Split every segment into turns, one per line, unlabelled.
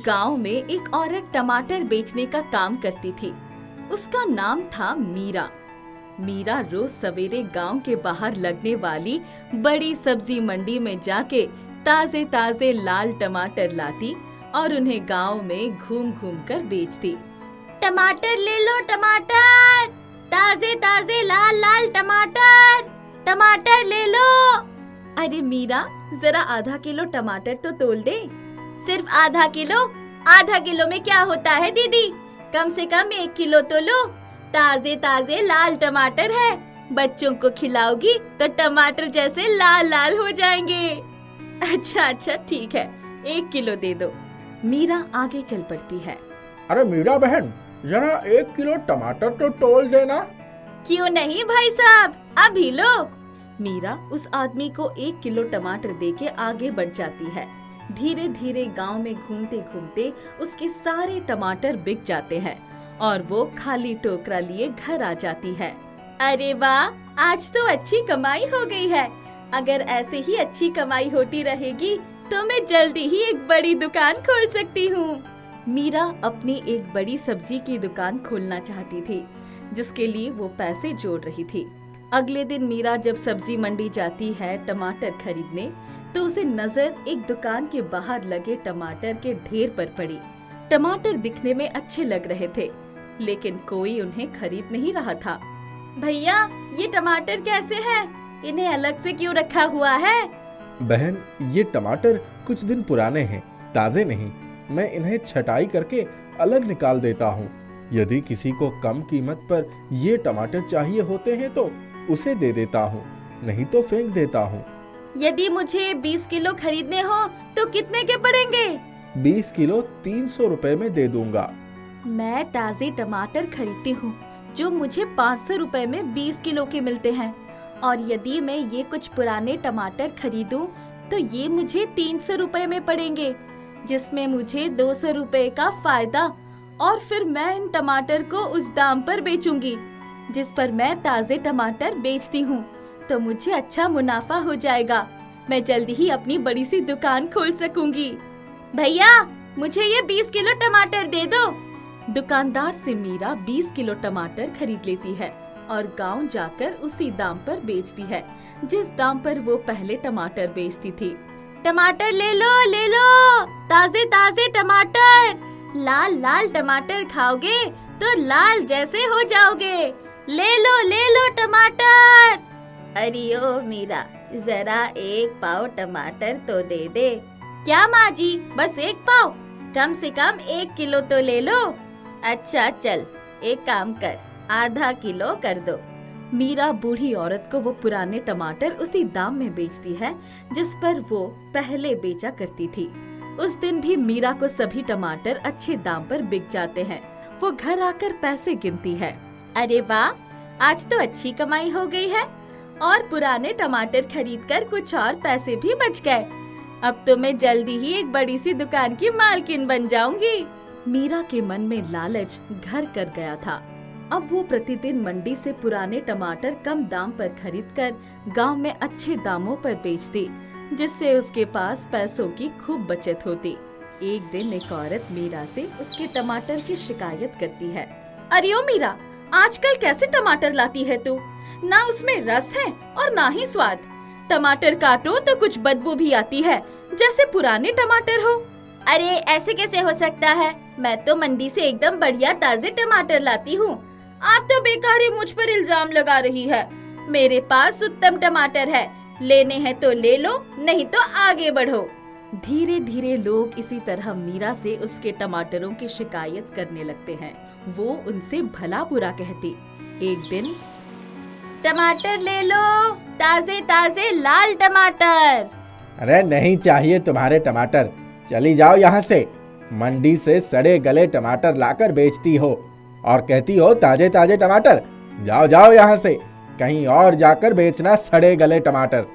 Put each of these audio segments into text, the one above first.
गांव में एक औरत टमाटर बेचने का काम करती थी। उसका नाम था मीरा। मीरा रोज सवेरे गांव के बाहर लगने वाली बड़ी सब्जी मंडी में जाके ताजे ताजे लाल टमाटर लाती और उन्हें गांव में घूम घूम कर बेचती। टमाटर ले लो, टमाटर, ताजे ताजे लाल लाल टमाटर, टमाटर ले लो। अरे मीरा, जरा आधा किलो टमाटर तो तोल दे। सिर्फ आधा किलो? आधा किलो में क्या होता है दीदी, कम से कम 1 किलो तो लो। ताजे ताजे लाल टमाटर है, बच्चों को खिलाओगी तो टमाटर जैसे लाल लाल हो जाएंगे। अच्छा ठीक है, 1 किलो दे दो। मीरा आगे चल पड़ती है।
अरे मीरा बहन, जरा 1 किलो टमाटर तो तोल देना।
क्यों नहीं भाई साहब, अभी लो। मीरा उस आदमी को 1 किलो टमाटर देके आगे बढ़ जाती है। धीरे धीरे गांव में घूमते घूमते उसके सारे टमाटर बिक जाते हैं और वो खाली टोकरा लिए घर आ जाती है। अरे वाह, आज तो अच्छी कमाई हो गई है। अगर ऐसे ही अच्छी कमाई होती रहेगी तो मैं जल्दी ही एक बड़ी दुकान खोल सकती हूँ। मीरा अपनी एक बड़ी सब्जी की दुकान खोलना चाहती थी, जिसके लिए वो पैसे जोड़ रही थी। अगले दिन मीरा जब सब्जी मंडी जाती है टमाटर खरीदने, तो उसे नजर एक दुकान के बाहर लगे टमाटर के ढेर पर पड़ी। टमाटर दिखने में अच्छे लग रहे थे, लेकिन कोई उन्हें खरीद नहीं रहा था। भैया, ये टमाटर कैसे हैं? इन्हें अलग से क्यों रखा हुआ है?
बहन, ये टमाटर कुछ दिन पुराने हैं, ताजे नहीं। मैं इन्हें छटाई करके अलग निकाल देता हूँ। यदि किसी को कम कीमत पर ये टमाटर चाहिए होते हैं तो उसे दे देता हूँ, नहीं तो फेंक देता हूँ।
यदि मुझे 20 किलो खरीदने हो तो कितने के पड़ेंगे?
20 किलो 300 रुपए में दे दूंगा।
मैं ताजे टमाटर खरीदती हूँ जो मुझे 500 रुपए में 20 किलो के मिलते हैं, और यदि मैं ये कुछ पुराने टमाटर खरीदूं तो ये मुझे 300 रुपए में पड़ेंगे, जिसमें मुझे 200 रुपए का फायदा, और फिर मैं इन टमाटर को उस दाम पर बेचूंगी जिस पर मैं ताजे टमाटर बेचती हूँ, तो मुझे अच्छा मुनाफा हो जाएगा। मैं जल्दी ही अपनी बड़ी सी दुकान खोल सकूंगी। भैया, मुझे ये 20 किलो टमाटर दे दो। दुकानदार से मीरा 20 किलो टमाटर खरीद लेती है और गांव जाकर उसी दाम पर बेचती है जिस दाम पर वो पहले टमाटर बेचती थी। टमाटर ले लो, ताजे ताजे टमाटर, लाल लाल टमाटर खाओगे तो लाल जैसे हो जाओगे। ले लो टमाटर। अरे ओ मीरा, जरा 1 पाव टमाटर तो दे दे। क्या माँ जी, बस 1 पाव? कम से कम 1 किलो तो ले लो। अच्छा चल, एक काम कर, आधा किलो कर दो। मीरा बूढ़ी औरत को वो पुराने टमाटर उसी दाम में बेचती है जिस पर वो पहले बेचा करती थी। उस दिन भी मीरा को सभी टमाटर अच्छे दाम पर बिक जाते हैं। वो घर आकर पैसे गिनती है। अरे वाह, आज तो अच्छी कमाई हो गई है और पुराने टमाटर खरीदकर कुछ और पैसे भी बच गए। अब तो मैं जल्दी ही एक बड़ी सी दुकान की मालकिन बन जाऊंगी। मीरा के मन में लालच घर कर गया था। अब वो प्रतिदिन मंडी से पुराने टमाटर कम दाम पर खरीदकर गांव में अच्छे दामों पर बेचती, जिससे उसके पास पैसों की खूब बचत होती। एक दिन एक औरत मीरा से उसके टमाटर की शिकायत करती है। अरे ओ मीरा, आजकल कैसे टमाटर लाती है तू? ना उसमें रस है और ना ही स्वाद। टमाटर काटो तो कुछ बदबू भी आती है, जैसे पुराने टमाटर हो। अरे ऐसे कैसे हो सकता है? मैं तो मंडी से एकदम बढ़िया ताजे टमाटर लाती हूँ। आप तो बेकार ही मुझ पर इल्जाम लगा रही है। मेरे पास उत्तम टमाटर है, लेने हैं तो ले लो, नहीं तो आगे बढ़ो। धीरे धीरे लोग इसी तरह मीरा से उसके टमाटरों की शिकायत करने लगते हैं। वो उनसे भला बुरा कहती। एक दिन, टमाटर ले लो, ताजे ताजे लाल टमाटर।
अरे नहीं चाहिए तुम्हारे टमाटर, चली जाओ यहाँ से। मंडी से सड़े गले टमाटर लाकर बेचती हो और कहती हो ताजे ताजे टमाटर। जाओ जाओ यहाँ से, कहीं और जाकर बेचना सड़े गले टमाटर।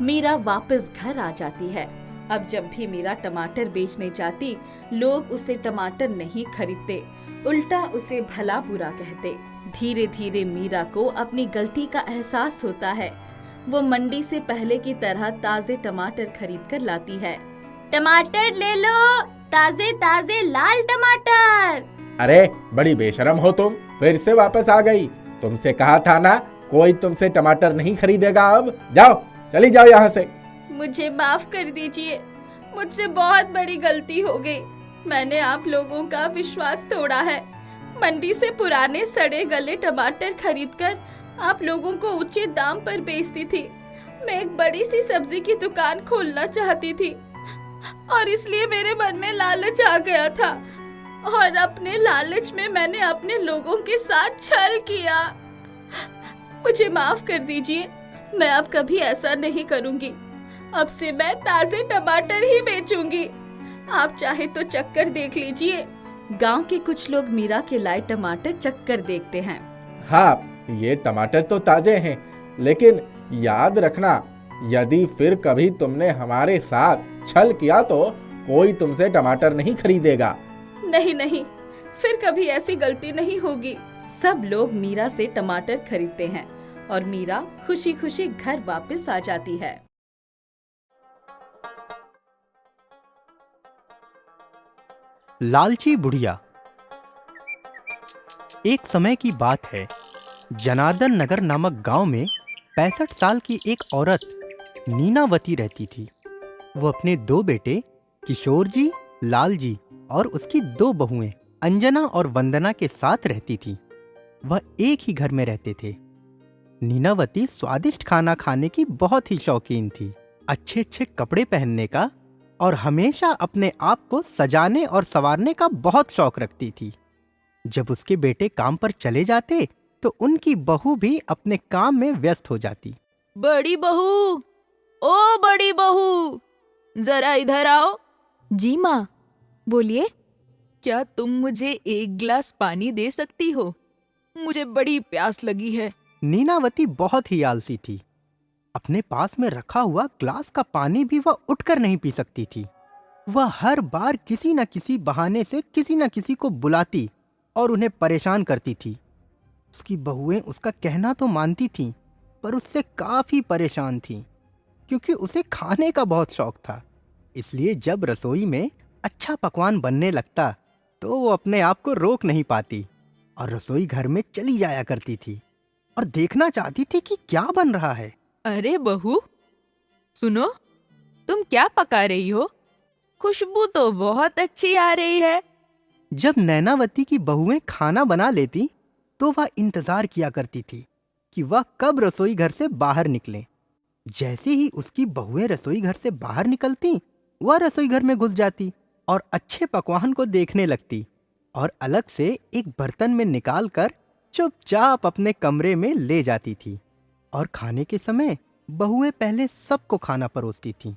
मीरा वापस घर आ जाती है। अब जब भी मीरा टमाटर बेचने जाती, लोग उसे टमाटर नहीं खरीदते, उल्टा उसे भला बुरा कहते। धीरे धीरे मीरा को अपनी गलती का एहसास होता है। वो मंडी से पहले की तरह ताजे टमाटर खरीद कर लाती है। टमाटर ले लो, ताजे ताजे लाल टमाटर।
अरे बड़ी बेशरम हो तुम, फिर से वापस आ गई। तुमसे कहा था ना कोई तुमसे टमाटर नहीं खरीदेगा। अब जाओ, चली जाओ यहाँ से।
मुझे माफ कर दीजिए, मुझसे बहुत बड़ी गलती हो गई। मैंने आप लोगों का विश्वास तोड़ा है। मंडी से पुराने सड़े गले टमाटर खरीदकर आप लोगों को उचित दाम पर बेचती थी। मैं एक बड़ी सी सब्जी की दुकान खोलना चाहती थी और इसलिए मेरे मन में लालच आ गया था और अपने लालच में मैंने अपने लोगों के साथ छल किया। मुझे माफ कर दीजिए, मैं अब कभी ऐसा नहीं करूंगी। अब से मैं ताजे टमाटर ही बेचूंगी। आप चाहे तो चक्कर देख लीजिए। गांव के कुछ लोग मीरा के लाए टमाटर चक्कर देखते हैं।
हाँ, ये टमाटर तो ताजे हैं, लेकिन याद रखना, यदि फिर कभी तुमने हमारे साथ छल किया तो कोई तुमसे टमाटर नहीं खरीदेगा।
नहीं नहीं, फिर कभी ऐसी गलती नहीं होगी। सब लोग मीरा से टमाटर खरीदते हैं और मीरा खुशी खुशी घर वापस आ जाती है।
लालची बुढ़िया। एक समय की बात है, जनार्दन नगर नामक गांव में 65 साल की एक औरत नीनावती रहती थी। वो अपने 2 बेटे किशोर जी, लाल जी और उसकी 2 बहुएं अंजना और वंदना के साथ रहती थी। वह एक ही घर में रहते थे। नीनावती स्वादिष्ट खाना खाने की बहुत ही शौकीन थी, अच्छे अच्छे कपड़े पहनने का और हमेशा अपने आप को सजाने और संवारने का बहुत शौक रखती थी। जब उसके बेटे काम पर चले जाते तो उनकी बहू भी अपने काम में व्यस्त हो जाती।
बड़ी बहू, ओ बड़ी बहू, जरा इधर आओ।
जी माँ, बोलिए।
क्या तुम मुझे एक गिलास पानी दे सकती हो? मुझे बड़ी प्यास लगी है।
नीनावती बहुत ही आलसी थी। अपने पास में रखा हुआ ग्लास का पानी भी वह उठकर नहीं पी सकती थी। वह हर बार किसी न किसी बहाने से किसी न किसी को बुलाती और उन्हें परेशान करती थी। उसकी बहुएं उसका कहना तो मानती थीं, पर उससे काफी परेशान थीं, क्योंकि उसे खाने का बहुत शौक था। इसलिए जब रसोई में अच्छा पकवान बनने लगता तो वो अपने आप को रोक नहीं पाती और रसोई घर में चली जाया करती थी और देखना चाहती थी कि क्या बन रहा है।
अरे बहू, सुनो, तुम क्या पका रही हो? खुशबू तो बहुत अच्छी आ रही है।
जब नैनावती की बहुएं खाना बना लेती तो वह इंतजार किया करती थी कि वह कब रसोई घर से बाहर निकले। जैसे ही उसकी बहुएं रसोई घर से बाहर निकलती, वह रसोई घर में घुस जाती और अच्छे पकवान को देखने लगती और अलग से एक बर्तन में निकाल कर चुपचाप अपने कमरे में ले जाती थी। और खाने के समय बहुएं पहले सबको खाना परोसती थीं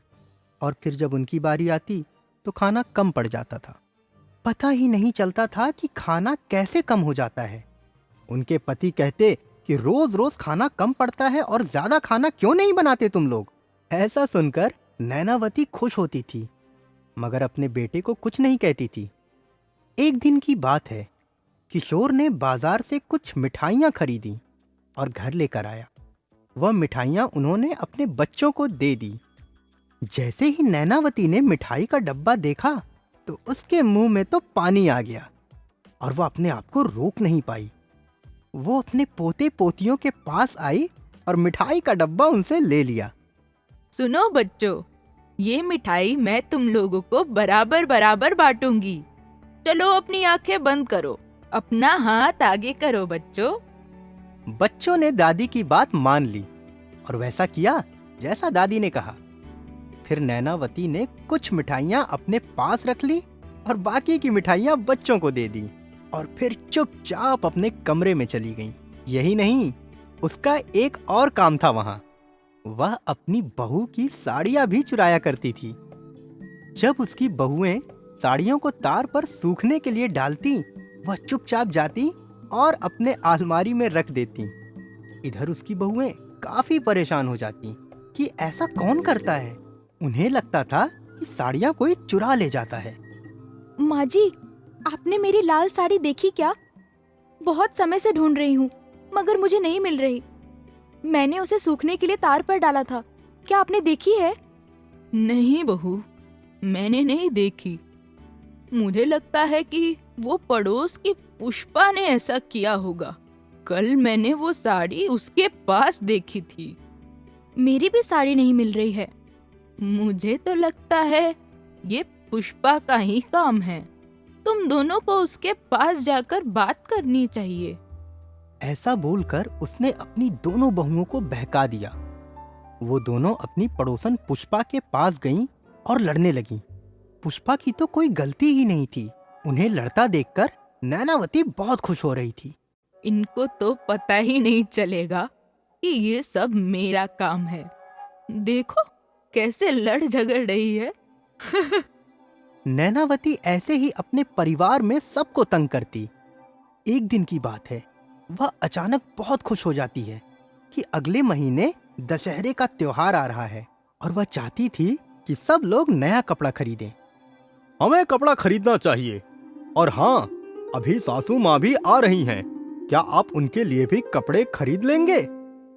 और फिर जब उनकी बारी आती तो खाना कम पड़ जाता था। पता ही नहीं चलता था कि खाना कैसे कम हो जाता है। उनके पति कहते कि रोज रोज खाना कम पड़ता है और ज्यादा खाना क्यों नहीं बनाते तुम लोग। ऐसा सुनकर नैनावती खुश होती थी, मगर अपने बेटे को कुछ नहीं कहती थी। एक दिन की बात है, किशोर ने बाजार से कुछ मिठाइयाँ खरीदी और घर लेकर आया। वह मिठाइयाँ उन्होंने अपने बच्चों को दे दी। जैसे ही नैनावती ने मिठाई का डब्बा देखा तो उसके मुंह में तो पानी आ गया और वह अपने आप को रोक नहीं पाई। वो अपने पोते पोतियों के पास आई और मिठाई का डब्बा उनसे ले लिया।
सुनो बच्चों, ये मिठाई मैं तुम लोगों को बराबर बराबर बांटूंगी। चलो अपनी आंखें बंद करो, अपना हाथ आगे करो बच्चों।
बच्चों ने दादी की बात मान ली और वैसा किया जैसा दादी ने कहा। फिर नैनावती ने कुछ मिठाइयाँ अपने पास रख ली और बाकी की मिठाइयाँ बच्चों को दे दी और फिर चुपचाप अपने कमरे में चली गई। यही नहीं, उसका एक और काम था वहाँ। वह अपनी बहू की साड़ियाँ भी चुराया करती थी। जब उसकी बहुएं साड़ियों को तार पर सूखने के लिए डालती, वह चुपचाप जाती और अपने अलमारी में रख देती। इधर उसकी बहुएं काफी परेशान हो जाती कि ऐसा कौन करता है। उन्हें लगता था कि साड़ियाँ कोई चुरा ले जाता है।
माँ जी, आपने मेरी लाल साड़ी देखी क्या? बहुत समय से ढूंढ रही हूँ मगर मुझे नहीं मिल रही। मैंने उसे सूखने के लिए तार पर डाला था, क्या आपने देखी है?
नहीं बहू, मैंने नहीं देखी। मुझे लगता है कि वो पड़ोस की पुष्पा ने ऐसा किया होगा। कल मैंने वो साड़ी उसके पास देखी थी।
मेरी भी साड़ी नहीं मिल रही है।
मुझे तो लगता है ये पुष्पा का ही काम है। तुम दोनों को उसके पास जाकर बात करनी चाहिए।
ऐसा बोलकर उसने अपनी दोनों बहुओं को बहका दिया। वो दोनों अपनी पड़ोसन पुष्पा के पास गईं और लड़ने लगीं। पुष्पा की तो कोई गलती ही नहीं थी। उन्हें लड़ता देखकर नैनावती बहुत खुश हो रही थी।
इनको तो पता ही नहीं चलेगा कि ये सब मेरा काम है। देखो कैसे लड़ झगड़ रही है।
नैनावती ऐसे ही अपने परिवार में सबको तंग करती। एक दिन की बात है, वह अचानक बहुत खुश हो जाती है कि अगले महीने दशहरे का त्योहार आ रहा है और वह चाहती थी कि सब लोग नया कपड़ा खरीदें।
हमें कपड़ा खरीदना चाहिए। और हाँ, अभी सासू माँ भी आ रही हैं। क्या आप उनके लिए भी कपड़े खरीद लेंगे?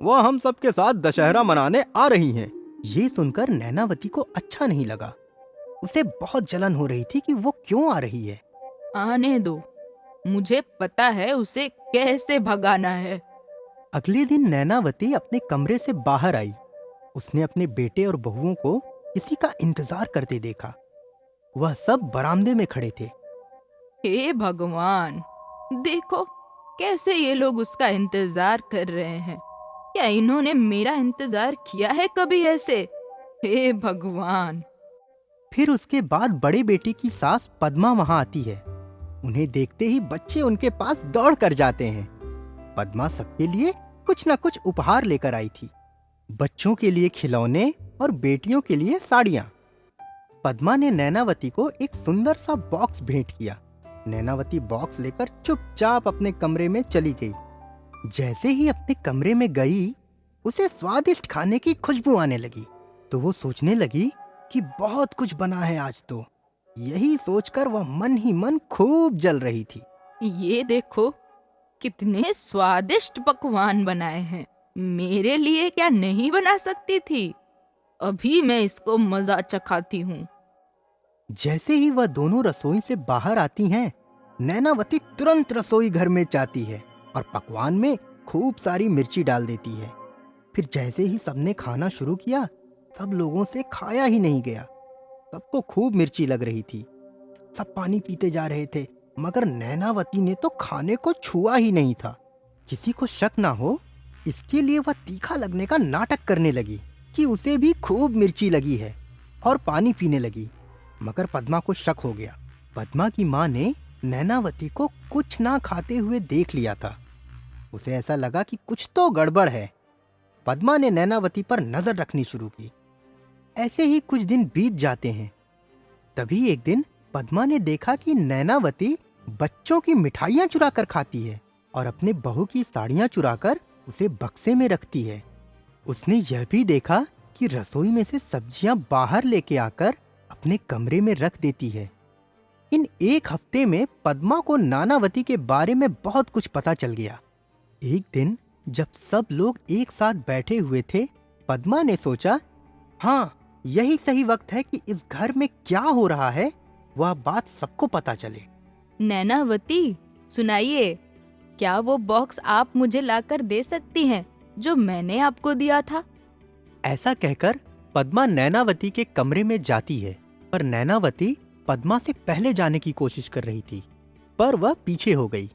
वह हम सबके साथ दशहरा मनाने आ रही हैं।
ये सुनकर नैनावती को अच्छा नहीं लगा। उसे बहुत जलन हो रही थी कि वो क्यों आ रही है।
आने दो, मुझे पता है उसे कैसे भगाना है।
अगले दिन नैनावती अपने कमरे से बाहर आई। उसने अपने बेटे और बहुओं को किसी का इंतजार करते देखा। वह सब बरामदे में खड़े थे।
हे भगवान, देखो कैसे ये लोग उसका इंतजार कर रहे हैं। क्या इन्होंने मेरा इंतजार किया है कभी ऐसे? हे भगवान।
फिर उसके बाद बड़े बेटे की सास पद्मा वहां आती है। उन्हें देखते ही बच्चे उनके पास दौड़ कर जाते हैं। पद्मा सबके लिए कुछ न कुछ उपहार लेकर आई थी। बच्चों के लिए खिलौने और बेटियों के लिए साड़ियां। पद्मा ने नैनावती को एक सुंदर सा बॉक्स भेंट किया। नैनावती बॉक्स लेकर चुपचाप अपने कमरे में चली गई। जैसे ही अपने कमरे में गई, उसे स्वादिष्ट खाने की खुशबू आने लगी। तो वो सोचने लगी कि बहुत कुछ बना है आज तो। यही सोचकर वह मन ही मन खूब जल रही थी।
ये देखो कितने स्वादिष्ट पकवान बनाए हैं। मेरे लिए क्या नहीं बना सकती थी? अभी मैं इसको मजा चखाती हूँ।
जैसे ही वह दोनों रसोई से बाहर आती हैं, नैनावती तुरंत रसोई घर में जाती है और पकवान में खूब सारी मिर्ची डाल देती है। फिर जैसे ही सबने खाना शुरू किया, सब लोगों से खाया ही नहीं गया। सबको खूब मिर्ची लग रही थी। सब पानी पीते जा रहे थे, मगर नैनावती ने तो खाने को छुआ ही नहीं था। किसी को शक ना हो, इसके लिए वह तीखा लगने का नाटक करने लगी कि उसे भी खूब मिर्ची लगी है और पानी पीने लगी। मगर पद्मा को शक हो गया। पद्मा की माँ ने नैनावती को कुछ ना खाते हुए देख लिया था। उसे ऐसा लगा कि कुछ तो गड़बड़ है। पद्मा ने नैनावती पर नजर रखनी शुरू की। ऐसे ही कुछ दिन बीत जाते हैं। तभी एक दिन पद्मा ने देखा कि नैनावती बच्चों की मिठाइयाँ चुरा कर खाती है और अपने बहू की साड़ियाँ चुराकर उसे बक्से में रखती है। उसने यह भी देखा कि रसोई में से सब्जियां बाहर लेके आकर अपने कमरे में रख देती है। इन एक हफ्ते में पद्मा को नानावती के बारे में बहुत कुछ पता चल गया। एक दिन जब सब लोग एक साथ बैठे हुए थे, पद्मा ने सोचा, हाँ, यही सही वक्त है कि इस घर में क्या हो रहा है वह बात सबको पता चले।
नैनावती, सुनाइए, क्या वो बॉक्स आप मुझे लाकर दे सकती हैं जो मैंने आपको दिया था?
ऐसा कहकर पद्मा नैनावती के कमरे में जाती है, पर नैनावती पद्मा से पहले जाने की कोशिश कर रही थी, पर वह पीछे हो गई।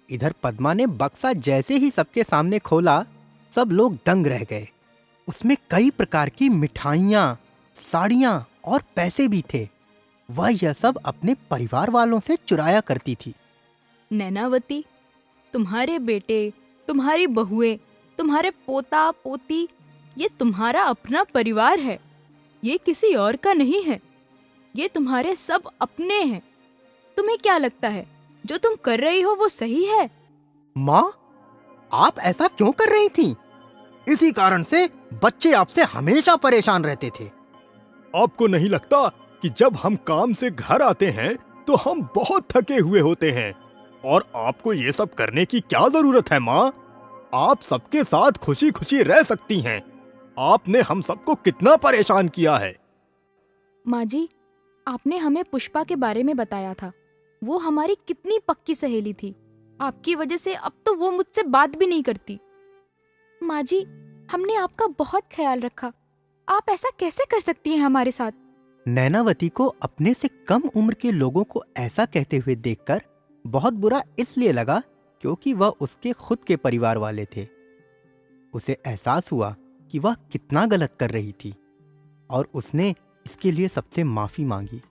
इधर पद्मा ने बक्सा जैसे ही सबके सामने खोला, सब लोग दंग रह गए। उसमें कई प्रकार की मिठाइयाँ, साड़ियाँ और पैसे भी थे। वह यह सब अपने परिवार वालों से चुराया करती थी।
नैनावती, तुम्हारे बेटे, तुम्हारी बहुएं, तुम्हारे पोता पोती, ये तुम्हारा अपना परिवार है। ये किसी और का नहीं है। ये तुम्हारे सब अपने हैं। तुम्हें क्या लगता है जो तुम कर रही हो वो सही है?
माँ, आप ऐसा क्यों कर रही थीं? इसी कारण से बच्चे आपसे हमेशा परेशान रहते थे।
आपको नहीं लगता कि जब हम काम से घर आते हैं तो हम बहुत थके हुए होते हैं, और आपको ये सब करने की क्या जरूरत है माँ? आप सबके साथ खुशी खुशी रह सकती हैं। आपने हम सबको कितना परेशान किया है।
माँ जी, आपने हमें पुष्पा के बारे में बताया था। वो हमारी कितनी पक्की सहेली थी। आपकी वजह से अब तो वो मुझसे बात भी नहीं करती। माँ जी, हमने आपका बहुत ख्याल रखा। आप ऐसा कैसे कर सकती हैं हमारे साथ?
नैनावती को अपने से कम उम्र के लोगों को ऐसा कहते हुए देखकर बहुत बुरा इसलिए लगा क्योंकि वह उसके खुद के परिवार वाले थे। उसे एहसास हुआ कि वह कितना गलत कर रही थी और उसने इसके लिए सबसे माफी मांगी।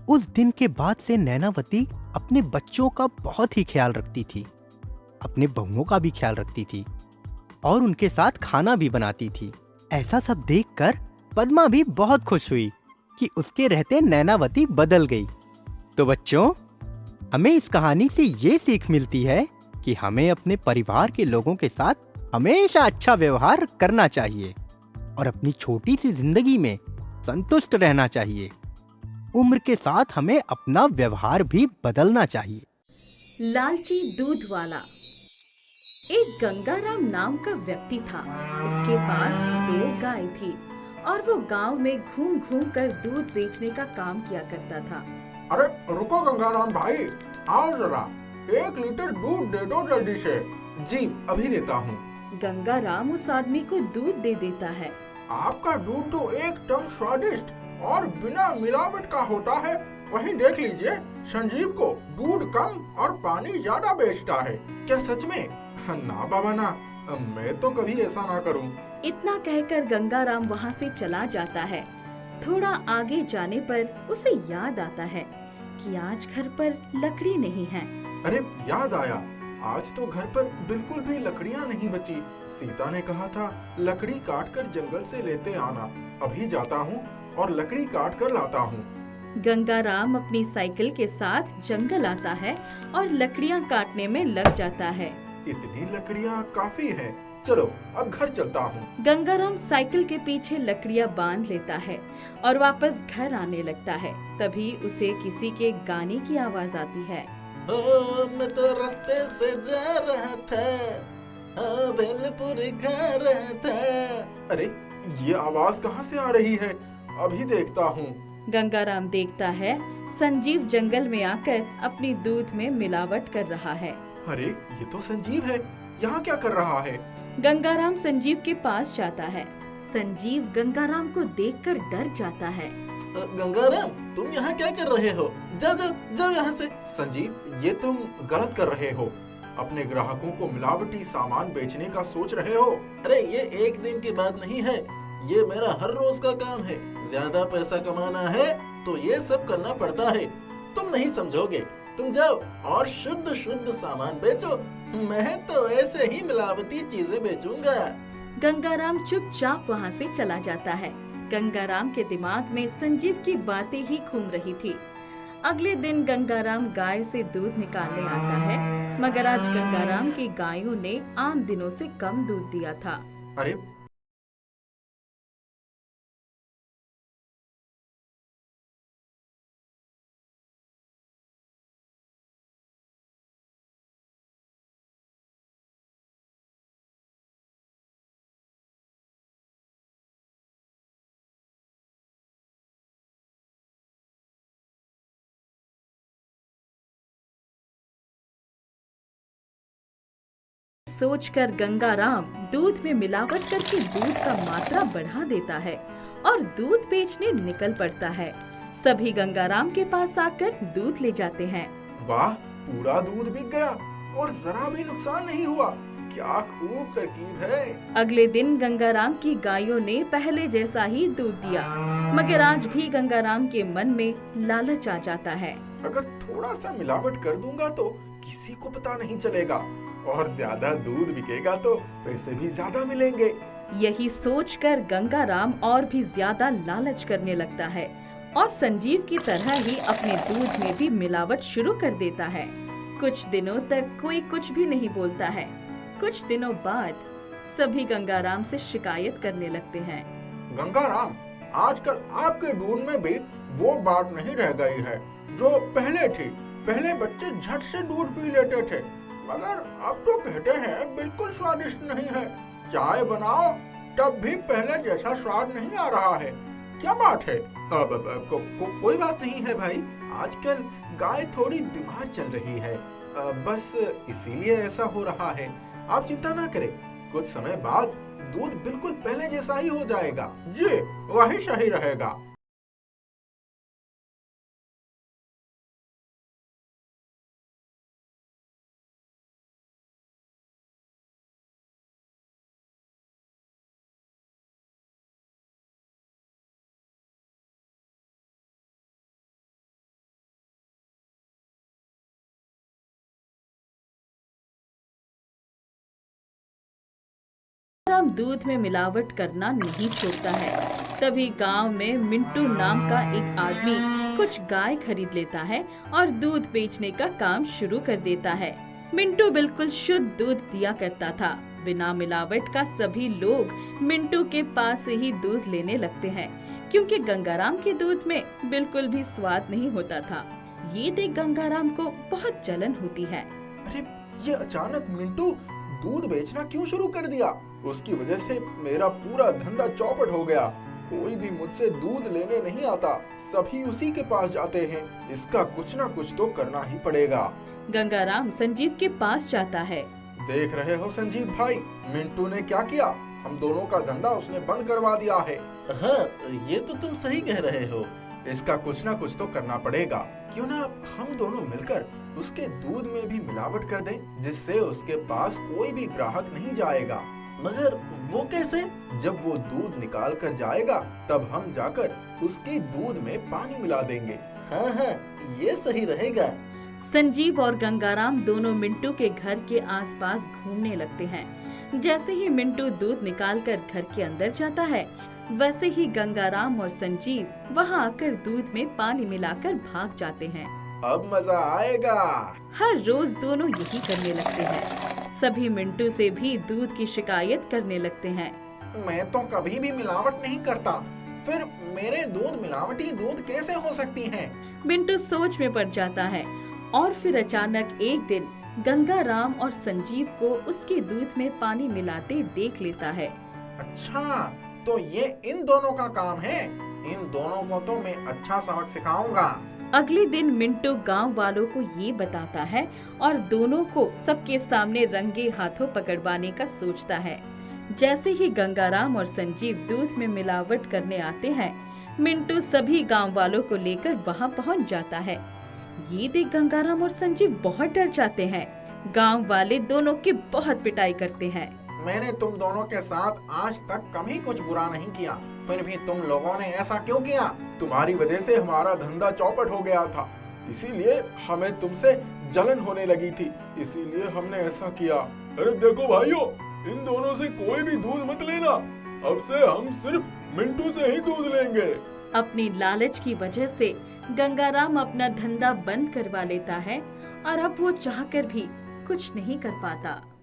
उस दिन के बाद से नैनावती अपने बच्चों का बहुत ही ख्याल रखती थी, अपने बहुओं का भी ख्याल रखती थी और उनके साथ खाना भी बनाती थी। ऐसा सब देखकर पद्मा भी बहुत खुश हुई कि उसके रहते नैनावती बदल गई। तो बच्चों, हमें इस कहानी से ये सीख मिलती है कि हमें अपने परिवार के लोगों के साथ हमेशा अच्छा व्यवहार करना चाहिए और अपनी छोटी सी जिंदगी में संतुष्ट रहना चाहिए। उम्र के साथ हमें अपना व्यवहार भी बदलना चाहिए।
लालची दूध वाला। एक गंगाराम नाम का व्यक्ति था। उसके पास 2 गाय थी और वो गांव में घूम घूम कर दूध बेचने का काम किया करता था।
अरे रुको गंगाराम भाई, आओ जरा, 1 लीटर दूध दे दो जल्दी से। जी अभी देता हूँ।
गंगाराम उस आदमी को दूध दे देता है।
आपका दूध तो एकदम स्वादिष्ट और बिना मिलावट का होता है। वहीं देख लीजिए, संजीव को दूध कम और पानी ज्यादा बेचता है। क्या सच में? ना बाबा ना, मैं तो कभी ऐसा ना करूं।
इतना कहकर गंगाराम वहाँ से चला जाता है। थोड़ा आगे जाने पर उसे याद आता है कि आज घर पर लकड़ी नहीं है।
अरे याद आया, आज तो घर पर बिल्कुल भी लकड़ियाँ नहीं बची। सीता ने कहा था लकड़ी काट कर जंगल से लेते आना। अभी जाता हूँ और लकड़ी काट कर लाता हूँ।
गंगाराम अपनी साइकिल के साथ जंगल आता है और लकड़ियाँ काटने में लग जाता है।
इतनी लकड़ियाँ काफी हैं। चलो अब घर चलता हूँ।
गंगाराम साइकिल के पीछे लकड़ियाँ बांध लेता है और वापस घर आने लगता है। तभी उसे किसी के गाने की आवाज आती है।
मैं तो रास्ते से जा रहा था, भेलपुर जा रहा था।
अरे ये आवाज कहाँ से आ रही है? अभी देखता हूँ।
गंगाराम देखता है संजीव जंगल में आकर अपनी दूध में मिलावट कर रहा है।
अरे ये तो संजीव है, यहाँ क्या कर रहा है?
गंगाराम संजीव के पास जाता है। संजीव गंगाराम को देखकर डर जाता है।
गंगाराम, तुम यहाँ क्या कर रहे हो? जाओ जाओ जाओ यहाँ से।
संजीव, ये तुम गलत कर रहे हो। अपने ग्राहकों को मिलावटी सामान बेचने का सोच रहे हो।
अरे ये एक दिन की बात नहीं है, ये मेरा हर रोज का काम है। ज्यादा पैसा कमाना है तो ये सब करना पड़ता है। तुम नहीं समझोगे। तुम जाओ और शुद्ध शुद्ध सामान बेचो। मैं तो ऐसे ही मिलावटी चीजें बेचूंगा।
गंगाराम चुपचाप वहाँ से चला जाता है। गंगाराम के दिमाग में संजीव की बातें ही घूम रही थी। अगले दिन गंगाराम गाय से दूध निकालने आता है, मगर आज गंगाराम की गायों ने आम दिनों से कम दूध दिया था।
अरे
सोचकर गंगाराम दूध में मिलावट करके दूध का मात्रा बढ़ा देता है और दूध बेचने निकल पड़ता है। सभी गंगाराम के पास आकर दूध ले जाते हैं।
वाह, पूरा दूध बिक गया और जरा भी नुकसान नहीं हुआ। क्या खूब तरकीब है।
अगले दिन गंगाराम की गायों ने पहले जैसा ही दूध दिया, मगर आज भी गंगाराम के मन में लालच आ जाता है।
अगर थोड़ा सा मिलावट कर दूंगा तो किसी को पता नहीं चलेगा और ज्यादा दूध बिकेगा तो पैसे भी ज्यादा मिलेंगे।
यही सोचकर गंगाराम और भी ज्यादा लालच करने लगता है और संजीव की तरह ही अपने दूध में भी मिलावट शुरू कर देता है। कुछ दिनों तक कोई कुछ भी नहीं बोलता है। कुछ दिनों बाद सभी गंगाराम से शिकायत करने लगते हैं।
गंगाराम, आजकल आपके दूध में भी वो बात नहीं रह गई है जो पहले थी। पहले बच्चे झट से दूध पी लेते थे, मगर अब तो कहते हैं बिल्कुल स्वादिष्ट नहीं है। चाय बनाओ तब भी पहले जैसा स्वाद नहीं आ रहा है। क्या बात है? कोई बात नहीं है भाई, आजकल गाय थोड़ी बीमार चल रही है, बस इसीलिए ऐसा हो रहा है। आप चिंता ना करें, कुछ समय बाद दूध बिल्कुल पहले जैसा ही हो जाएगा। जी, वही सही रहेगा।
गंगाराम दूध में मिलावट करना नहीं छोड़ता है। तभी गांव में मिंटू नाम का एक आदमी कुछ गाय खरीद लेता है और दूध बेचने का काम शुरू कर देता है। मिंटू बिल्कुल शुद्ध दूध दिया करता था। बिना मिलावट का सभी लोग मिंटू के पास से ही दूध लेने लगते हैं, क्योंकि गंगाराम के दूध में बिल्कुल भी स्वाद नहीं होता था। ये देख गंगाराम को बहुत जलन होती है।
अरे, ये अचानक मिंटू दूध बेचना क्यों शुरू कर दिया? उसकी वजह से मेरा पूरा धंधा चौपट हो गया। कोई भी मुझसे दूध लेने नहीं आता, सभी उसी के पास जाते हैं। इसका कुछ ना कुछ तो करना ही पड़ेगा।
गंगाराम संजीव के पास जाता है।
देख रहे हो संजीव भाई, मिंटू ने क्या किया? हम दोनों का धंधा उसने बंद करवा दिया है।
हाँ, ये तो तुम सही कह रहे हो।
इसका कुछ ना कुछ तो करना पड़ेगा। क्यों ना हम दोनों मिलकर उसके दूध में भी मिलावट कर दें, जिससे उसके पास कोई भी ग्राहक नहीं जाएगा।
मगर वो कैसे?
जब वो दूध निकाल कर जाएगा, तब हम जाकर उसके दूध में पानी मिला देंगे।
हाँ हाँ, ये सही रहेगा।
संजीव और गंगाराम दोनों मिंटू के घर के आसपास घूमने लगते हैं। जैसे ही मिंटू दूध निकालकर घर के अंदर जाता है, वैसे ही गंगाराम और संजीव वहां आकर दूध में पानी मिलाकर भाग जाते हैं।
अब मजा आएगा।
हर रोज दोनों यही करने लगते हैं। सभी मिंटू से भी दूध की शिकायत करने लगते हैं।
मैं तो कभी भी मिलावट नहीं करता, फिर मेरे दूध मिलावटी दूध कैसे हो सकती हैं?
मिंटू सोच में पड़ जाता है और फिर अचानक एक दिन गंगाराम और संजीव को उसके दूध में पानी मिलाते देख लेता है।
अच्छा, तो ये इन दोनों का काम है। इन दोनों को तो मैं अच्छा सबक सिखाऊंगा।
अगले दिन मिंटू गांव वालों को ये बताता है और दोनों को सबके सामने रंगे हाथों पकड़वाने का सोचता है। जैसे ही गंगाराम और संजीव दूध में मिलावट करने आते हैं, मिंटू सभी गांव वालों को लेकर वहां पहुंच जाता है। ये देख गंगाराम और संजीव बहुत डर जाते हैं। गांव वाले दोनों की बहुत पिटाई करते हैं।
मैंने तुम दोनों के साथ आज तक कभी कुछ बुरा नहीं किया, फिर भी तुम लोगों ने ऐसा क्यों किया? तुम्हारी वजह से हमारा धंधा चौपट हो गया था, इसीलिए हमें तुमसे जलन होने लगी थी, इसीलिए हमने ऐसा किया। अरे देखो भाइयों, इन दोनों से कोई भी दूध मत लेना। अब से हम सिर्फ मिंटू से ही दूध लेंगे।
अपनी लालच की वजह से गंगाराम अपना धंधा बंद करवा लेता है और अब वो चाहकर भी कुछ नहीं कर पाता।